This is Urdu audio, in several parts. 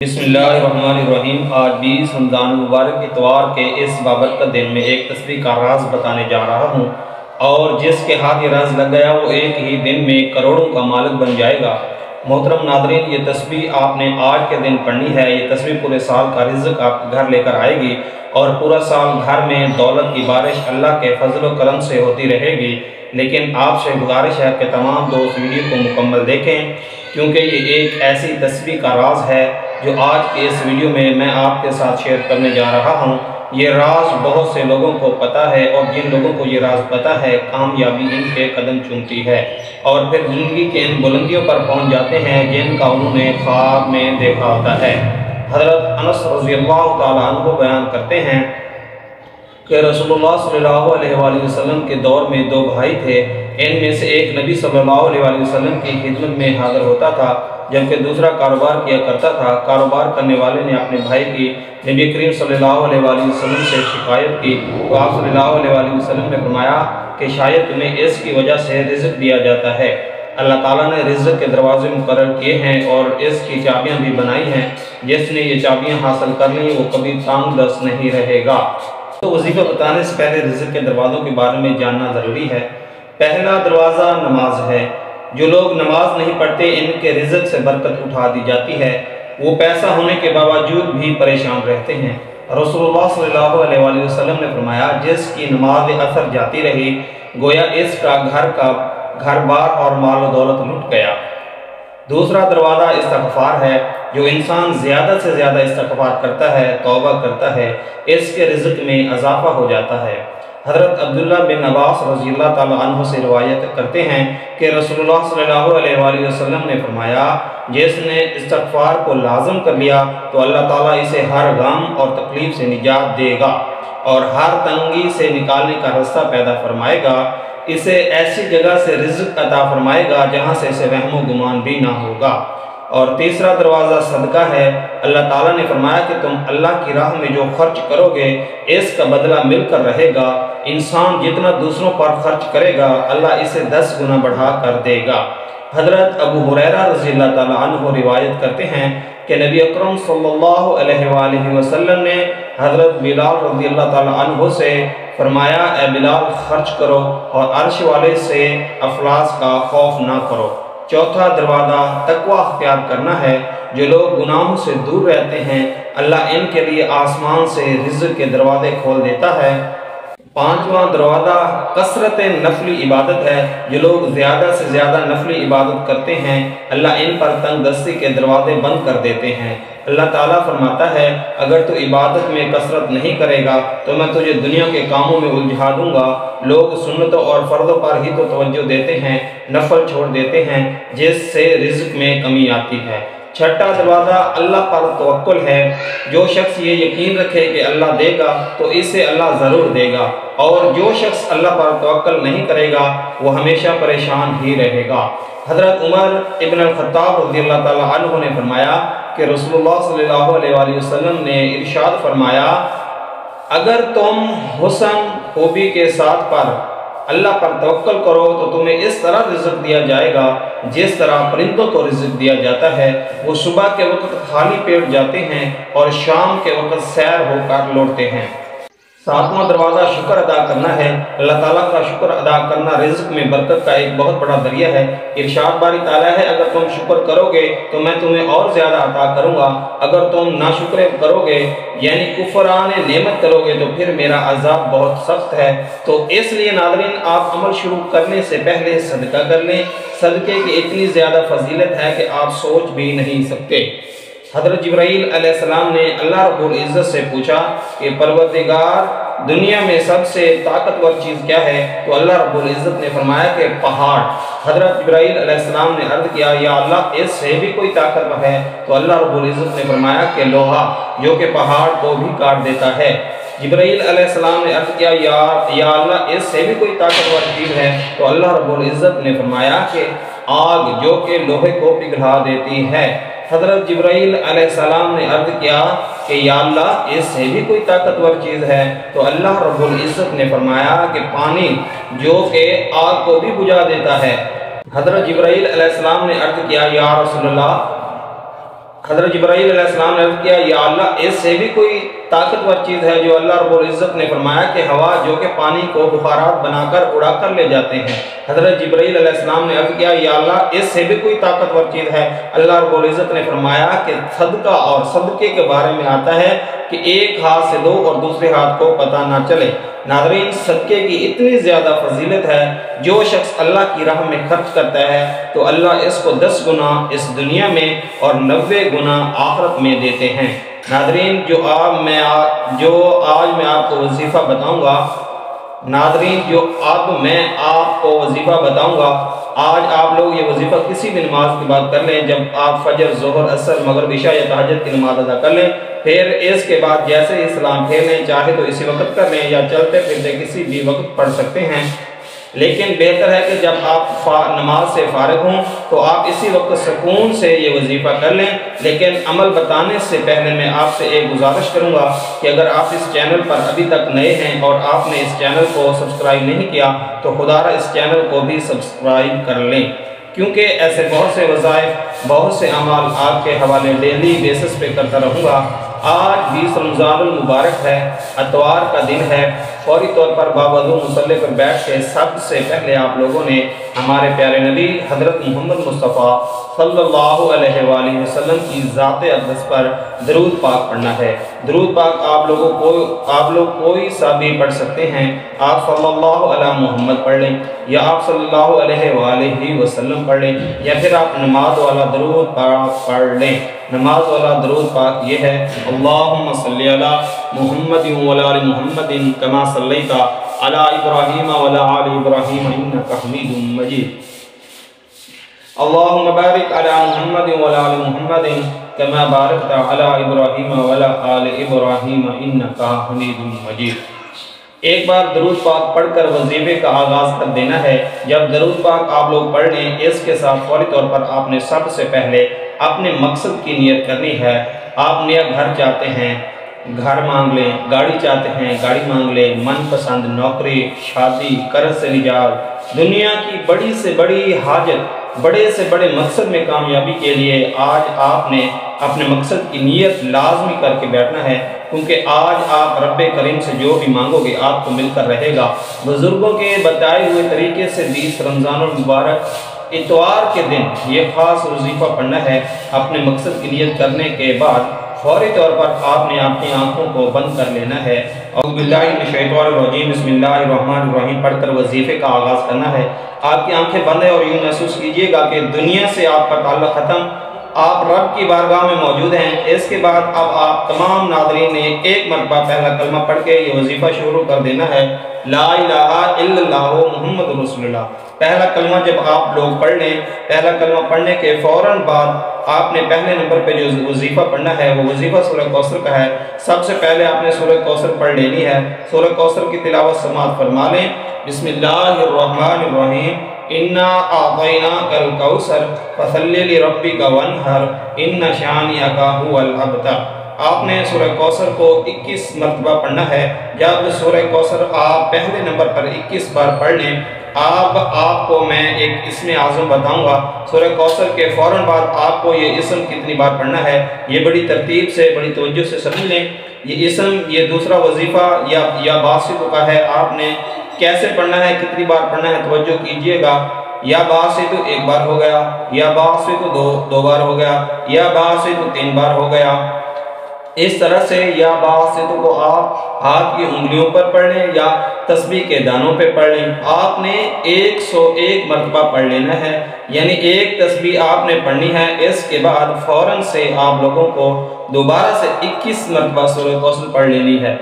بسم اللہ الرحمن الرحیم۔ آج 20 رمضان مبارک اتوار کے اس بابرکت دن میں ایک تسبیح کا راز بتانے جا رہا ہوں، اور جس کے ہاتھ یہ راز لگ گیا وہ ایک ہی دن میں کروڑوں کا مالک بن جائے گا۔ محترم ناظرین، یہ تسبیح آپ نے آج کے دن پڑھنی ہے۔ یہ تسبیح پورے سال کا رزق آپ کے گھر لے کر آئے گی، اور پورا سال گھر میں دولت کی بارش اللہ کے فضل و کرم سے ہوتی رہے گی۔ لیکن آپ سے گزارش ہے کہ تمام دوست ویڈیو کو مکمل دیکھیں، کیونکہ یہ ایک ایسی تسبیح کا راز ہے جو آج کے اس ویڈیو میں آپ کے ساتھ شیئر کرنے جا رہا ہوں۔ یہ راز بہت سے لوگوں کو پتہ ہے، اور جن لوگوں کو یہ راز پتہ ہے کامیابی ان کے قدم چومتی ہے، اور پھر زندگی کے ان بلندیوں پر پہنچ جاتے ہیں جن کا انہوں نے خواب میں دیکھا ہوتا ہے۔ حضرت انس رضی اللہ تعالیٰ عنہ بیان کرتے ہیں کہ رسول اللہ صلی اللہ علیہ وآلہ وسلم کے دور میں دو بھائی تھے۔ ان میں سے ایک نبی صلی اللہ علیہ وآلہ وسلم کی خدمت میں حاضر ہوتا تھا، جبکہ دوسرا کاروبار کیا کرتا تھا۔ کاروبار کرنے والے نے اپنے بھائی کی نبی کریم صلی اللہ علیہ وآلہ وسلم سے شکایت کی، تو آپ صلی اللہ علیہ وآلہ وسلم نے فرمایا کہ شاید تمہیں اس کی وجہ سے رزق دیا جاتا ہے۔ اللہ تعالیٰ نے رزق کے دروازے مقرر کیے ہیں اور اس کی چابیاں بھی بنائی ہیں۔ جس نے یہ چابیاں حاصل کر لیں وہ کبھی تنگ دست نہیں رہے گا۔ تو وظیفہ بتانے سے پہلے رزق کے دروازوں کے بارے میں جاننا ضروری ہے۔ پہلا دروازہ نماز ہے۔ جو لوگ نماز نہیں پڑھتے ان کے رزق سے برکت اٹھا دی جاتی ہے، وہ پیسہ ہونے کے باوجود بھی پریشان رہتے ہیں۔ رسول اللہ صلی اللہ علیہ وآلہ وسلم نے فرمایا، جس کی نماز اثر جاتی رہی گویا اس کا گھر بار اور مال و دولت لٹ گیا۔ دوسرا دروازہ استغفار ہے۔ جو انسان زیادہ سے زیادہ استغفار کرتا ہے، توبہ کرتا ہے، اس کے رزق میں اضافہ ہو جاتا ہے۔ حضرت عبداللہ بن عباس رضی اللہ تعالیٰ عنہ سے روایت کرتے ہیں کہ رسول اللہ صلی اللہ علیہ وآلہ وسلم نے فرمایا، جس نے استغفار کو لازم کر لیا تو اللہ تعالیٰ اسے ہر غم اور تکلیف سے نجات دے گا، اور ہر تنگی سے نکالنے کا راستہ پیدا فرمائے گا۔ اسے ایسی جگہ سے رزق عطا فرمائے گا جہاں سے اسے وہم و گمان بھی نہ ہوگا۔ اور تیسرا دروازہ صدقہ ہے۔ اللہ تعالیٰ نے فرمایا کہ تم اللہ کی راہ میں جو خرچ کرو گے اس کا بدلہ مل کر رہے گا۔ انسان جتنا دوسروں پر خرچ کرے گا اللہ اسے 10 گنا بڑھا کر دے گا۔ حضرت ابو ہریرہ رضی اللہ تعالیٰ عنہ روایت کرتے ہیں کہ نبی اکرم صلی اللہ علیہ وآلہ وسلم نے حضرت بلال رضی اللہ تعالیٰ عنہ سے فرمایا، اے بلال خرچ کرو اور عرش والے سے افلاس کا خوف نہ کرو۔ چوتھا دروازہ تقوی اختیار کرنا ہے۔ جو لوگ گناہوں سے دور رہتے ہیں اللہ ان کے لیے آسمان سے رزق کے دروازے کھول دیتا ہے۔ پانچواں دروازہ کثرت نفلی عبادت ہے۔ جو لوگ زیادہ سے زیادہ نفلی عبادت کرتے ہیں اللہ ان پر تنگ دستی کے دروازے بند کر دیتے ہیں۔ اللہ تعالیٰ فرماتا ہے، اگر تو عبادت میں کثرت نہیں کرے گا تو میں تجھے دنیا کے کاموں میں الجھا دوں گا۔ لوگ سنتوں اور فرضوں پر ہی تو توجہ دیتے ہیں، نفل چھوڑ دیتے ہیں، جس سے رزق میں کمی آتی ہے۔ چھٹا دروازہ اللہ پر توکل ہے۔ جو شخص یہ یقین رکھے کہ اللہ دے گا تو اسے اللہ ضرور دے گا، اور جو شخص اللہ پر توکل نہیں کرے گا وہ ہمیشہ پریشان ہی رہے گا۔ حضرت عمر ابن الخطاب رضی اللہ تعالیٰ عنہ نے فرمایا کہ رسول اللہ صلی اللہ علیہ وآلہ وسلم نے ارشاد فرمایا، اگر تم حسن خوبی کے ساتھ پر اللہ پر توکل کرو تو تمہیں اس طرح رزق دیا جائے گا جس طرح پرندوں کو رزق دیا جاتا ہے۔ وہ صبح کے وقت خالی پیٹ جاتے ہیں اور شام کے وقت سیر ہو کر لوٹتے ہیں۔ ساتواں دروازہ شکر ادا کرنا ہے۔ اللہ تعالیٰ کا شکر ادا کرنا رزق میں برکت کا ایک بہت بڑا ذریعہ ہے۔ ارشاد باری تعالیٰ ہے، اگر تم شکر کرو گے تو میں تمہیں اور زیادہ عطا کروں گا، اگر تم ناشکر کرو گے یعنی کفران نعمت کرو گے تو پھر میرا عذاب بہت سخت ہے۔ تو اس لیے ناظرین، آپ عمل شروع کرنے سے پہلے صدقہ کر لیں۔ صدقے کی اتنی زیادہ فضیلت ہے کہ آپ سوچ بھی نہیں سکتے۔ حضرت جبرائیل علیہ السلام نے اللہ رب العزت سے پوچھا کہ پروردگار، دنیا میں سب سے طاقتور چیز کیا ہے؟ تو اللہ رب العزت نے فرمایا کہ پہاڑ۔ حضرت جبرائیل علیہ السلام نے عرض کیا، یا اللہ اس سے بھی کوئی طاقتور ہے؟ تو اللہ رب العزت نے فرمایا کہ لوہا، جو کہ پہاڑ کو بھی کاٹ دیتا ہے۔ جبرائیل علیہ السلام نے عرض کیا، یا اللہ اس سے بھی کوئی طاقتور چیز ہے؟ تو اللہ رب العزت نے فرمایا کہ آگ، جو کہ لوہے کو پگھلا دیتی ہے۔ حضرت جبرائیل علیہ السلام نے عرض کیا کہ یا اللہ اس سے بھی کوئی طاقتور چیز ہے؟ تو اللہ رب العزت نے فرمایا کہ پانی، جو کہ آگ کو بھی بجھا دیتا ہے۔ حضرت جبرائیل علیہ السلام نے عرض کیا، یا رسول اللہ حضرت جبرائیل علیہ السلام نے عرض کیا یا اللہ اس سے بھی کوئی طاقتور چیز ہے جو اللہ رب العزت نے فرمایا کہ ہوا جو کہ پانی کو بخارات بنا کر اڑا کر لے جاتے ہیں۔ حضرت جبرائیل علیہ السلام نے عرض کیا یا اللہ اس سے بھی کوئی طاقتور چیز ہے؟ اللہ رب العزت نے فرمایا کہ صدقہ اور صدقے کے بارے میں آتا ہے کہ ایک ہاتھ سے دو اور دوسرے ہاتھ کو پتہ نہ چلے۔ ناظرین صدقے کی اتنی زیادہ فضیلت ہے، جو شخص اللہ کی راہ میں خرچ کرتا ہے تو اللہ اس کو 10 گنا اس دنیا میں اور 90 گنا آخرت میں دیتے ہیں۔ ناظرین جو آج میں آپ کو وظیفہ بتاؤں گا، آج آپ لوگ یہ وظیفہ کسی بھی نماز کے بعد کر لیں۔ جب آپ فجر، ظہر، عصر، مغرب، عشاء یا تہجد کی نماز ادا کر لیں، پھر اس کے بعد جیسے ہی سلام پھیر لیں، چاہے تو اسی وقت کر لیں یا چلتے پھرتے کسی بھی وقت پڑھ سکتے ہیں، لیکن بہتر ہے کہ جب آپ نماز سے فارغ ہوں تو آپ اسی وقت سکون سے یہ وظیفہ کر لیں۔ لیکن عمل بتانے سے پہلے میں آپ سے ایک گزارش کروں گا کہ اگر آپ اس چینل پر ابھی تک نئے ہیں اور آپ نے اس چینل کو سبسکرائب نہیں کیا تو خدا را اس چینل کو بھی سبسکرائب کر لیں، کیونکہ ایسے بہت سے وظائف، بہت سے اعمال آپ کے حوالے ڈیلی بیسس پہ کرتا رہوں گا۔ آج 20 رمضان المبارک ہے، اتوار کا دن ہے۔ فوری طور پر بابدو مصلی پر بیٹھ کے سب سے پہلے آپ لوگوں نے ہمارے پیارے نبی حضرت محمد مصطفیٰ صلی اللہ علیہ وآلہ وسلم کی ذات اقدس پر درود پاک پڑھنا ہے۔ درود پاک آپ لوگ کوئی سا بھی پڑھ سکتے ہیں۔ آپ صلی اللہ علیہ محمد پڑھ لیں یا آپ صلی اللہ علیہ وآلہ وسلم پڑھ لیں یا پھر آپ نماز والا درود پاک پڑھ لیں۔ نماز والا درود پاک یہ ہے: اللہم صلی علی محمد وعلی آل محمد کما صلیت علی ابراہیم وعلی آل ابراہیم انک حمید مجید۔ اللہم بارک علی محمد وعلی آل محمد کما بارکت علی ابراہیم وعلی آل ابراہیم انک حمید مجید۔ ایک بار درود پاک پڑھ کر وظیفے کا آغاز کر دینا ہے۔ جب درود پاک آپ لوگ پڑھ لیں، اس کے ساتھ فوری طور پر آپ نے سب سے پہلے اپنے مقصد کی نیت کرنی ہے۔ آپ نیا گھر چاہتے ہیں، گھر مانگ لیں، گاڑی چاہتے ہیں، گاڑی مانگ لیں، من پسند نوکری، شادی، قرض سے نجات، دنیا کی بڑی سے بڑی حاجت، بڑے سے بڑے مقصد میں کامیابی کے لیے آج آپ نے اپنے مقصد کی نیت لازمی کر کے بیٹھنا ہے، کیونکہ آج آپ رب کریم سے جو بھی مانگو گے آپ کو مل کر رہے گا۔ بزرگوں کے بتائے ہوئے طریقے سے 20 رمضان المبارک اتوار کے دن یہ خاص وظیفہ پڑھنا ہے۔ اپنے مقصد کی نیت کرنے کے بعد فوری طور پر آپ نے اپنی آنکھوں کو بند کر لینا ہے۔ اعوذ باللہ من الشیطان الرجیم، بسم اللہ الرحمن الرحیم پڑھ کر وظیفے کا آغاز کرنا ہے۔ آپ کی آنکھیں بند ہیں اور یوں محسوس کیجئے گا کہ دنیا سے آپ کا تعلق ختم، آپ رب کی بارگاہ میں موجود ہیں۔ اس کے بعد اب آپ تمام ناظرین نے ایک مرتبہ پہلا کلمہ پڑھ کے یہ وظیفہ شروع کر دینا ہے: لا الہ الا اللہ محمد رسول اللہ۔ پہلا کلمہ جب آپ لوگ پڑھ لیں، پہلا کلمہ پڑھنے کے فوراً بعد آپ نے پہلے نمبر پہ جو وظیفہ پڑھنا ہے وہ وظیفہ سورہ کوثر کا ہے۔ سب سے پہلے آپ نے سورہ کوثر پڑھ لینی ہے۔ سورہ کوثر کی تلاوت سماعت فرما لیں۔ بسم اللہ الرحمن الرحیم، انا اعطیناک الکوثر فصلی لربک وانحر ان شانئک ھو الابتر۔ آپ نے سورہ کوثر کو 21 مرتبہ پڑھنا ہے۔ جب سورہ کوثر آپ پہلے نمبر پر 21 بار پڑھ لیں، آپ کو میں ایک اسم اعظم بتاؤں گا۔ سورہ کوثر کے فوراً بعد آپ کو یہ اسم کتنی بار پڑھنا ہے یہ بڑی ترتیب سے، بڑی توجہ سے سمجھ لیں۔ یہ اسم، یہ دوسرا وظیفہ یا باسط کا ہے۔ آپ نے کیسے پڑھنا ہے، کتنی بار پڑھنا ہے، توجہ کیجئے گا۔ یا باسط 1 بار ہو گیا، یا باسط 2 بار ہو گیا، یا باسط 3 بار ہو گیا۔ اس طرح سے یا باسط کو آپ ہاتھ کی انگلیوں پر پڑھ لیں یا تسبیح کے دانوں پہ پڑھ لیں۔ آپ نے 101 مرتبہ پڑھ لینا ہے، یعنی ایک تسبیح آپ نے پڑھنی ہے۔ اس کے بعد فوراً سے آپ لوگوں کو دوبارہ سے 21 مرتبہ سورہ کوثر پڑھ لینی ہے۔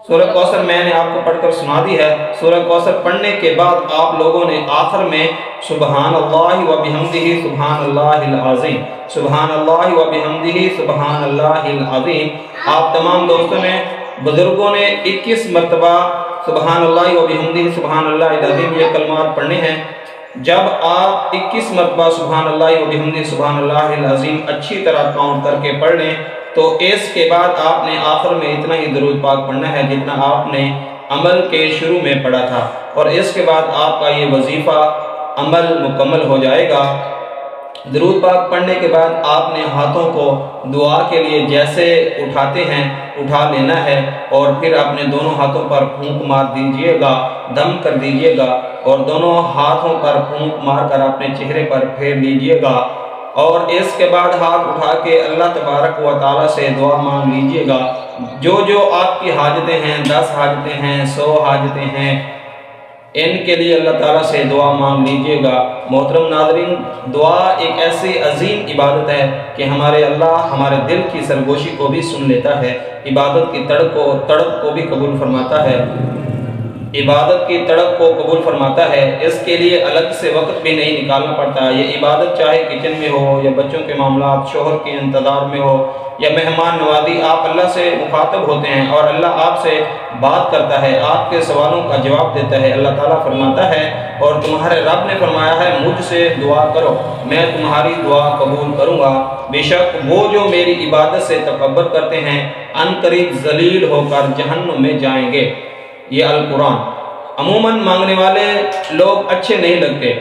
سورہ کوثر میں نے آپ کو پڑھ کر سنا دی ہے۔ سورہ کوثر پڑھنے کے بعد آپ لوگوں نے آخر میں سبحان اللہ و بحمدہ سبحان اللہ العظیم، سبحان اللہ و بحمدہ سبحان اللہ العظیم۔ آپ تمام دوستوں نے، بزرگوں نے 21 مرتبہ سبحان اللہ و بحمدہ سبحان اللہ العظیم یہ کلمات پڑھنے ہیں۔ جب آپ 21 مرتبہ سبحان اللہ و بحمدہ سبحان اللہ العظیم اچھی طرح کاؤنٹ کر کے پڑھ لیں تو اس کے بعد آپ نے آخر میں اتنا ہی درود پاک پڑھنا ہے جتنا آپ نے عمل کے شروع میں پڑھا تھا، اور اس کے بعد آپ کا یہ وظیفہ عمل مکمل ہو جائے گا۔ درود پاک پڑھنے کے بعد آپ نے ہاتھوں کو دعا کے لیے جیسے اٹھاتے ہیں اٹھا لینا ہے، اور پھر اپنے دونوں ہاتھوں پر پھونک مار دیجئے گا، دم کر دیجئے گا، اور دونوں ہاتھوں پر پھونک مار کر اپنے چہرے پر پھیر لیجئے گا، اور اس کے بعد ہاتھ اٹھا کے اللہ تبارک و تعالیٰ سے دعا مانگ لیجئے گا۔ جو آپ کی حاجتیں ہیں، 10 حاجتیں ہیں، 100 حاجتیں ہیں، ان کے لیے اللہ تعالیٰ سے دعا مانگ لیجئے گا۔ محترم ناظرین، دعا ایک ایسی عظیم عبادت ہے کہ ہمارے اللہ ہمارے دل کی سرگوشی کو بھی سن لیتا ہے، عبادت کی تڑپ کو بھی قبول فرماتا ہے، عبادت کی تڑپ کو قبول فرماتا ہے۔ اس کے لیے الگ سے وقت بھی نہیں نکالنا پڑتا۔ یہ عبادت چاہے کچن میں ہو یا بچوں کے معاملات، شوہر کے انتظار میں ہو یا مہمان نوازی، آپ اللہ سے مخاطب ہوتے ہیں اور اللہ آپ سے بات کرتا ہے، آپ کے سوالوں کا جواب دیتا ہے۔ اللہ تعالیٰ فرماتا ہے، اور تمہارے رب نے فرمایا ہے مجھ سے دعا کرو، میں تمہاری دعا قبول کروں گا۔ بے شک وہ جو میری عبادت سے تکبر کرتے ہیں ان قریب ذلیل ہو کر جہنم میں جائیں گے۔ یہ القرآن۔ عموماً مانگنے والے لوگ اچھے نہیں لگتے،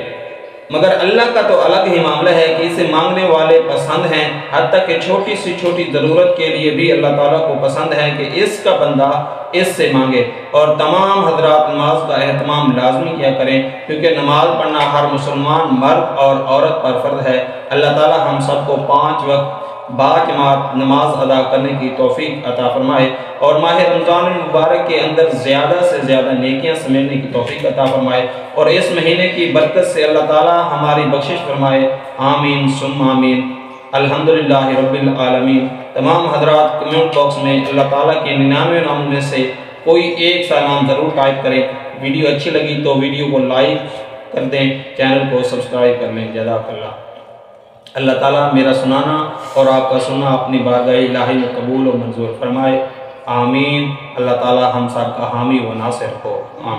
مگر اللہ کا تو الگ ہی معاملہ ہے کہ اسے مانگنے والے پسند ہیں، حتیٰ کہ چھوٹی سی چھوٹی ضرورت کے لیے بھی اللہ تعالیٰ کو پسند ہے کہ اس کا بندہ اس سے مانگے۔ اور تمام حضرات نماز کا اہتمام لازمی کیا کریں، کیونکہ نماز پڑھنا ہر مسلمان مرد اور عورت پر فرض ہے۔ اللہ تعالیٰ ہم سب کو 5 وقت باجماعت نماز ادا کرنے کی توفیق عطا فرمائے، اور ماہ رمضان المبارک کے اندر زیادہ سے زیادہ نیکیاں سمیٹنے کی توفیق عطا فرمائے، اور اس مہینے کی برکت سے اللہ تعالیٰ ہماری بخشش فرمائے۔ آمین ثم آمین۔ الحمدللہ رب العالمین۔ تمام حضرات کمنٹ باکس میں اللہ تعالیٰ کے 99 ناموں میں سے کوئی ایک سا نام ضرور ٹائپ کریں۔ ویڈیو اچھی لگی تو ویڈیو کو لائک کر دیں، چینل کو سبسکرائب کر لیں۔ جزاک اللہ۔ اللہ تعالیٰ میرا سنانا اور آپ کا سننا اپنی بارگاہ الہی میں قبول و منظور فرمائے۔ آمین۔ اللہ تعالیٰ ہم سب کا حامی و ناصر ہو۔ آمین۔